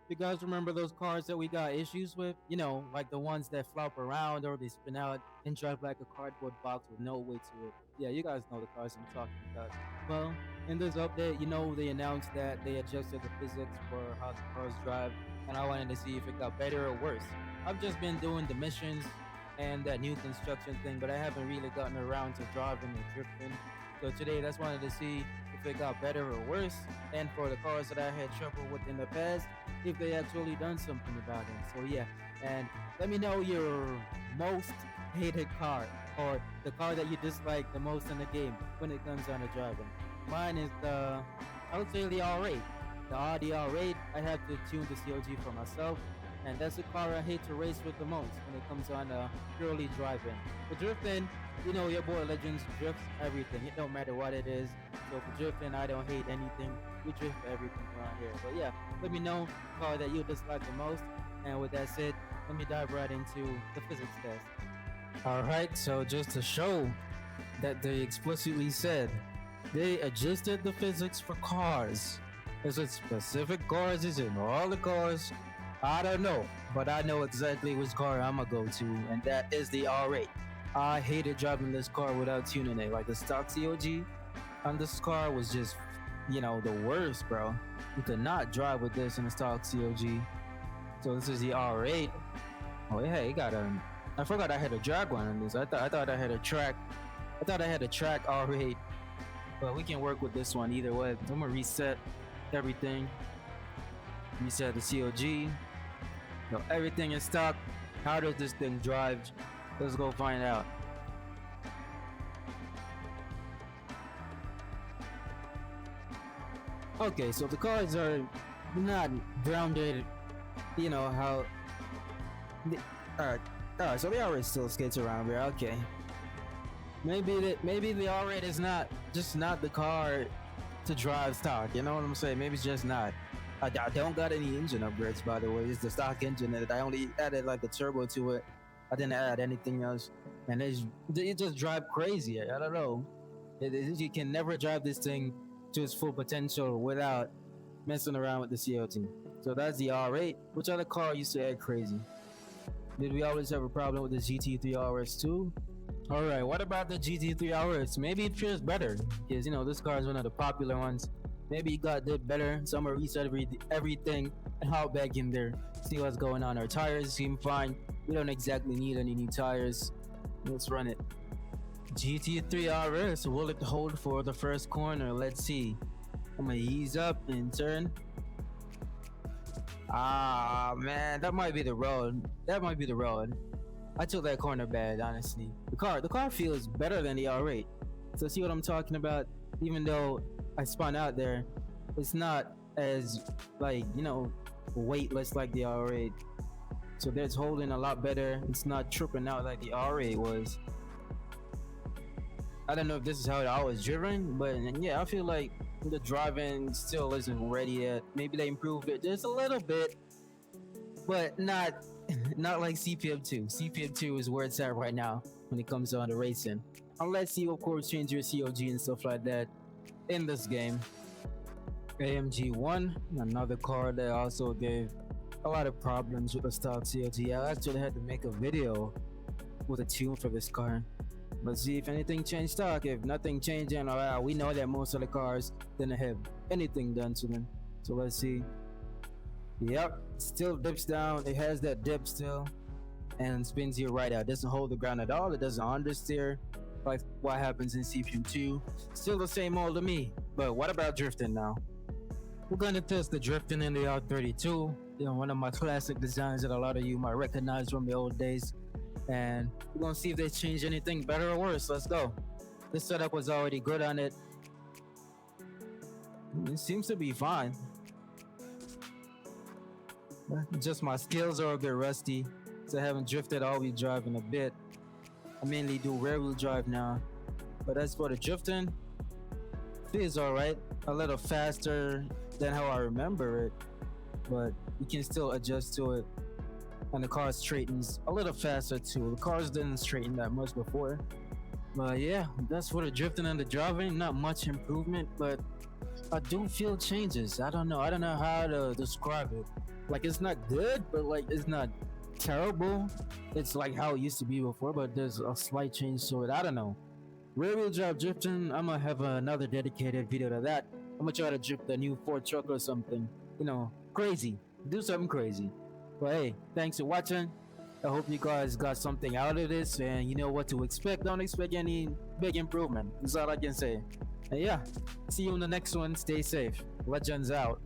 You guys remember those cars that we got issues with? You know, like the ones that flop around or they spin out and drive like a cardboard box with no weight to it. Yeah, you guys know the cars I'm talking about. Well, in this update, you know, they announced that they adjusted the physics for how the cars drive, and I wanted to see if it got better or worse. I've just been doing the missions and that new construction thing, but I haven't really gotten around to driving or drifting. So today, that's wanted to see if it got better or worse, and for the cars that I had trouble with in the past, if they actually done something about it. So yeah, and let me know your most hated car or the car that you dislike the most in the game when it comes down to driving. Mine is I would say the R8, the Audi R8. I have to tune the COG for myself, and that's the car I hate to race with the most when it comes on purely driving. For drifting, you know your boy Legends drifts everything. It don't matter what it is. So for drifting, I don't hate anything. We drift everything around here. But yeah, let me know the car that you dislike the most. And with that said, let me dive right into the physics test. Alright, so just to show that they explicitly said they adjusted the physics for cars. Is it specific cars? Is it all the cars? I don't know, but I know exactly which car I'm gonna go to, and that is the R8. I hated driving this car without tuning it. Like the stock COG on this car was just, you know, the worst, bro. You could not drive with this in a stock COG. So this is the R8. Oh yeah, you got a. I forgot I had a drag one on this. I thought I had a track. I thought I had a track R8, but we can work with this one either way. I'm gonna reset everything. Reset the COG. No, everything is stock. How does this thing drive? Let's go find out. Okay, so the cars are not grounded. You know how. Alright, alright. So the R8 still skates around here. Okay, maybe the R8 is not the car to drive stock. You know what I'm saying? Maybe it's just not. I don't got any engine upgrades, by the way. It's the stock engine that I only added like a turbo to it. I didn't add anything else, and it just drive crazy. I don't know. You can never drive this thing to its full potential without messing around with the COT. So that's the R8. Which other car used to act crazy? Did we always have a problem with the GT3 RS too? Alright, what about the GT3 RS? Maybe it feels better, because you know this car is one of the popular ones. Maybe it did better. So I'm gonna reset everything and hop back in there. See what's going on. Our tires seem fine. We don't exactly need any new tires. Let's run it. GT3 RS, will it hold for the first corner? Let's see. I'm gonna ease up and turn. Ah man, that might be the road. That might be the road. I took that corner bad, honestly. The car feels better than the R8. So see what I'm talking about? Even though I spun out there, it's not as like, you know, weightless like the R8. So that's holding a lot better. It's not tripping out like the R8 was. I don't know if this is how it always driven, but yeah, I feel like the driving still isn't ready yet. Maybe they improved it just a little bit, but not like CPM2. CPM2 is where it's at right now when it comes down to racing. Unless you of course change your COG and stuff like that in this game. AMG1, another car that also gave a lot of problems with the stock COG. I actually had to make a video with a tune for this car. Let's see if anything changed stock. If nothing changed, then we know that most of the cars didn't have anything done to them. So let's see. Yep, still dips down. It has that dip still, and spins you right out. Doesn't hold the ground at all. It doesn't understeer like what happens in CPM2. Still the same old to me. But what about drifting now? We're gonna test the drifting in the R32. You know, one of my classic designs that a lot of you might recognize from the old days. And we're gonna see if they change anything better or worse. Let's go. This setup was already good on it. It seems to be fine. Just my skills are a bit rusty, so I haven't drifted all-wheel drive in a bit. I mainly do rear-wheel drive now. But as for the drifting, feels alright. A little faster than how I remember it, but you can still adjust to it. And the car straightens a little faster too. The cars didn't straighten that much before. But yeah, that's for the drifting and the driving. Not much improvement, but I do feel changes. I don't know. I don't know how to describe it. Like it's not good, but like it's not terrible. It's like how it used to be before, but there's a slight change to it. I don't know. Rear wheel drive drifting. I'm gonna have another dedicated video to that. I'm gonna try to drift the new Ford truck or something. Crazy. Do something crazy. But hey, thanks for watching. I hope you guys got something out of this and you know what to expect. Don't expect any big improvement. That's all I can say. And yeah, see you in the next one. Stay safe. Legends out.